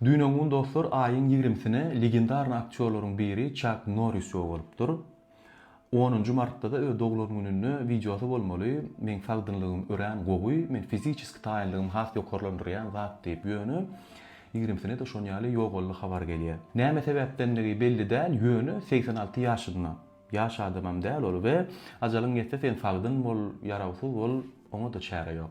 Dünýäň dostlar aýyň 20-sine legendar aktyorlaryň biri Chuck Norris ýok bolupdyr. 10 martda da öz doglar gününe videosy bolmaly. Men sagdynlygym ören gowy, men fizikisk taýinligim has ýokarlandyrýan zat diýip ýöne 20-sine de şoň ýaly ýok boldy habar gelýär. Näme sebäpdenligi belli däl, ýöne 86 ýaşynda. Ýaş adamam däl ol we ajalyň ýetse sen sagdyn bol, ýarawsyz bol, oňa da çäre ýok.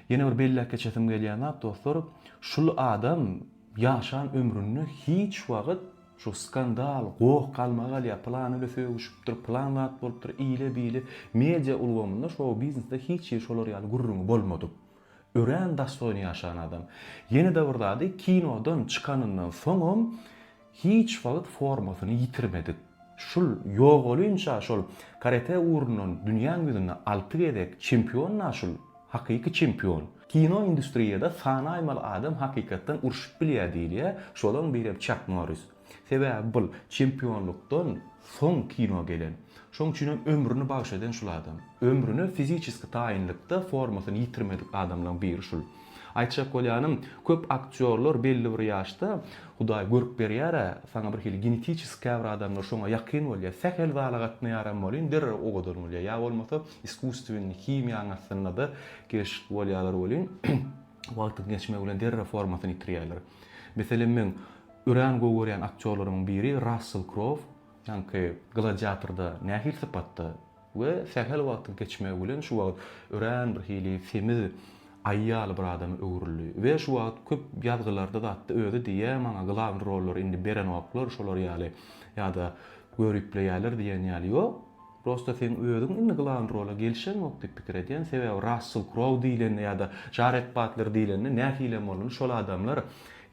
Ýene bir belli keçesim gelýän zat dostlar, şul adam yaşan ömrünü hiç wagt şu skandal, goh kalmagal plany lösegüşüpdir, planlat bolupdyr, ile bile media ulgamynda şow biznesde hiç şolar ýaly gurrungy bolmady. Ören dastoýny ýaşan adam. Ýene de birdady kinodan çykanyndan soňam hiç wagt formasyny ýitirmedi. Şul ýok bolýunça şol karate uğrundan dünýä gözünde 6 gedek çempion naşul, hakyky çempion. Kino industriyada sanaýmal adam hakykatdan urşup bilýär diýilýär. Şolaň biri Chuck Norris. Sebäbi bul çempionlukdan soň kino gelen. Şoň üçin ömrüni bagşladan şul adam. Ömrüni fizikisk taýinlikde formasyny ýitirmedik adamlaryň biri şul. Aýtjak bolýanym, köp aktyorlar belli bir ýaşda Hudaý görüp berýär, saňa bir hili genetikisk käbir adamlar şoňa ýakyn bolýar. Säkel balagatny ýaram bolýan, der ogadan bolýar. Ýa bolmasa iskustyny, himiýa aňasynda da geşik bolýarlar bolýan. Wagtyň geçmegi bilen der formasyny ýitirýärler. Meselem men ören gowurýan aktyorlaryň biri Russell Crowe, ýa-ni Gladiatorda nähir sypatda we säkel wagtyň geçmegi bilen şu wagt ören bir hili semiz aýýal bir adam öwrüldi. We şu wagt köp ýazgylarda da atdy özi diýe, maňa glawn roller indi beren oklar şolar ýaly ýa-da görüpleýärler diýen ýaly ýok. Prosta sen özüň indi glawn rola gelişen ok diýip pikir edýän, sebäbi Russell Crowe diýilen ýa-da Jared Butler diýilen nähile bolan şol adamlar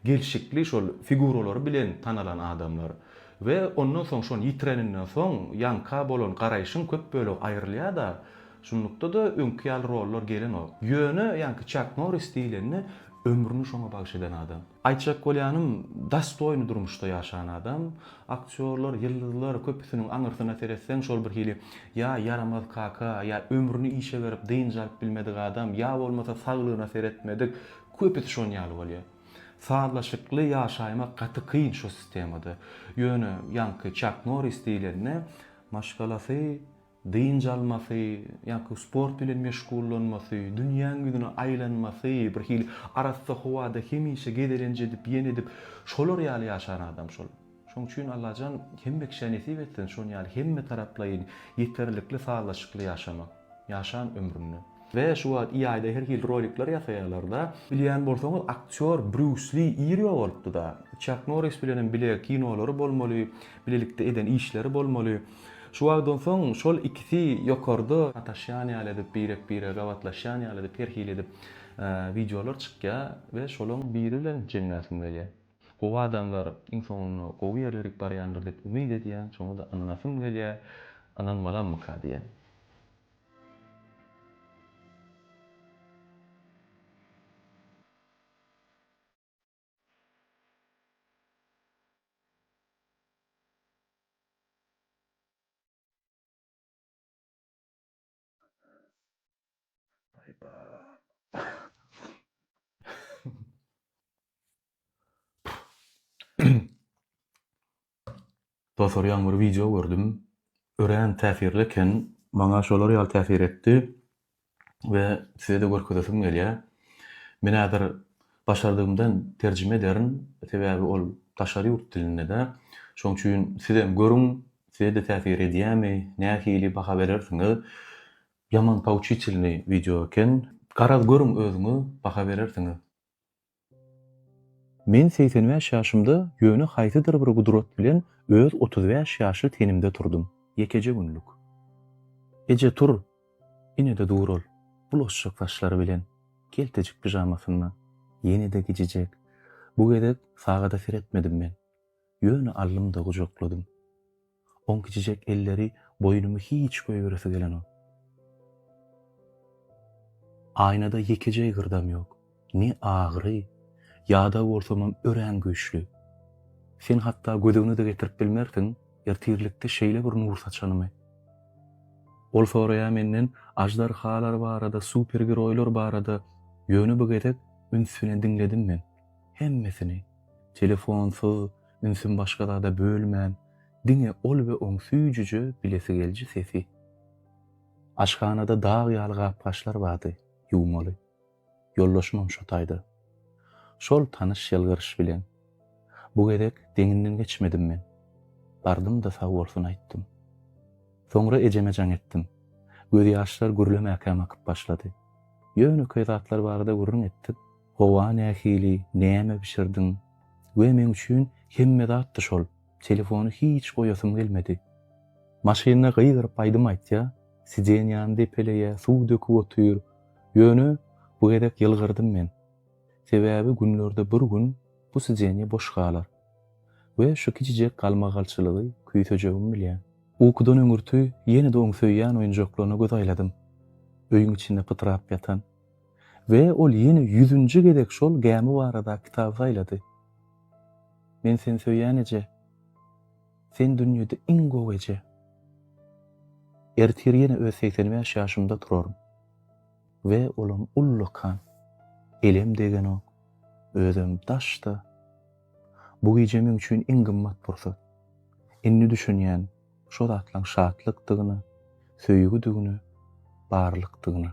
gelişikli şol figuralary bilen tanalan adamlar. We ondan soň şonu ýitireninden soň ýanka bolan garaýşyň köp bölegi aýrylýar da. Şunlukda da öňküýäl roller gelen o. Ýöne ýanky Chuck Norris diýileni ömrüni şoňa bagşladan adam. Aýtjak bolýanym, dastoýny durmuşda ýaşan adam, aktyorlar, ýyldızlar köpüsiniň aňyrsyna seretsen şol bir hili ýa yaramaz kaka, ýa ömrüni işe berip deýinjap bilmedik adam, ýa bolmasa saglygyna seretmedik, köpüsi şoň ýaly bolýar. Saatlaşykly ýaşaýmak gaty kyn şu sistemada. Ýöne ýanky Chuck Norris diýileni maşgalasy, deýinje almasy, ýa-ni sport bilen meşgullanmasy, dünýäň güdüne aýlanmasy, bir hil arasda howada hemişe gederenje edip, ýene edip, şolar ýaly ýaşan adam şol. Şoň üçin Allahan hemme kişi nesip etsin, şoň ýaly hemme taraplaýyn ýeterlikli sağlaşykly ýaşamak, ýaşan ömrüni. Ve şu wagt ýaýda her hil rolikler ýasaýarlarda, bilýän bolsaňyz aktyor Bruce Lee ýeri bolupdy da. Chuck Norris bilen bile kinolary bolmaly, bilelikde eden işleri bolmaly. Şu wagtdan soň şol ikisi ýokarda ataşýan ýaly edip, bire gawatlaşýan ýaly edip, her hil edip videolar çykýar we şolaň biri bilen jemläsim gelýär. Bu adamlar insanyny gowy ýerlerik barýandyr diýip umyt edýän, şoňa da anlasym gelýär, ananmalanmy ka diýen. Dostlar, ýa-ni bir video gördüm. Ören täsirli eken, maňa şolar ýaly täsir etdi we size de görkezesim gelýär. Men häzir başardygymdan terjime ederim, sebäbi ol taşary ýurt dilinde de. Şoň üçin size görüň, size de täsir edýärmi, nähili baha berersiňiz. Yaman poučительny video eken. Garaz görüň özüňi, baha berersiňiz. Men 85 ýaşymda ýöne haýsydyr bir gudrat bilen öz 35 ýaşy tenimde turdum. Ýekece günlük. Ece tur, ine de dur ol. Bulaşşak saçlary bilen, keltejik pijamasyny, ýene de gijejek. Bu gedek sagada seretmedim men. Ýöne allymda gujokladym. On gijejek elleri boynumy hiç göýberesi gelen o. Aynada ýekece ýyrdam ýok. Ne agry, ýa-da bolsamam ören güýçlü. Sen hatta gödüňi de getirip bilmersiň, ýertirlikde şeýle bir nur saçanymy. Ol soraýa menden ajdarhalar barada, superheroýlar barada ýöne bu gedek ünsüne diňledim men. Hemmesini. telefonsuz, ünsün başga da bölmän, diňe ol we oň süýjüje bilesi gelji sesi. Aşkanada dağ ýaly gapgaçlar bardy, ýuwmaly. Ýoldaşmam şotaýdy. Şol tanyş ýylgyryş bilen. Bu gedek deňinden geçmedim men. Bardym da sag bolsun aýtdym. Soňra ejeme jaň etdim. Göz ýaşlar gürlemäkäm akyp başlady. Ýöne köýzatlar barada gurrun etdim. Howa nähili, näme bişirdiň? We men üçin hemme zatdy şol. Telefonu hiç goýasym gelmedi. Maşyna gyýgyryp aýdym aýtja, sijen ýanynda peleýe suw döküp otyr. Ýöne bu gedek ýylgyrdym men. Sebäbi günlerde bir gün bu sijenýe boş galar. We şu kiçijek galmagalçylygy küýtejegim bilýän. Ukudan öňürtü ýene-de oň söýýän oýunjaklaryna göz aýladym. Öýüň içinde pytrap ýatan we ol ýene 100-nji gedek şol gämi barada kitap aýlady. Men sen söýýän eje. Sen dünýede iň gowy eje. Ertir ýene öz 85 ýaşymda turarym. We olam ullukan. Elem degen o. Özüm taşda. Bu gece men üçin iň gymmat fursat. Inni düşünýän şo zatlaň şatlykdygyny, söýgüdigini, barlykdygyny.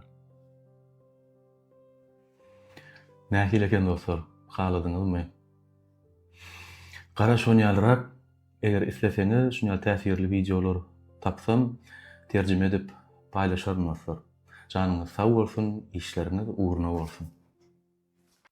Nähili eken dostlar, haladyňyzmy? Gara şonýalrak, eger isleseňiz, şonýal täsirli videolar tapsam, terjime edip paýlaşarym dostlar. Janyňyz sag bolsun, işleriniz uğruna bolsun.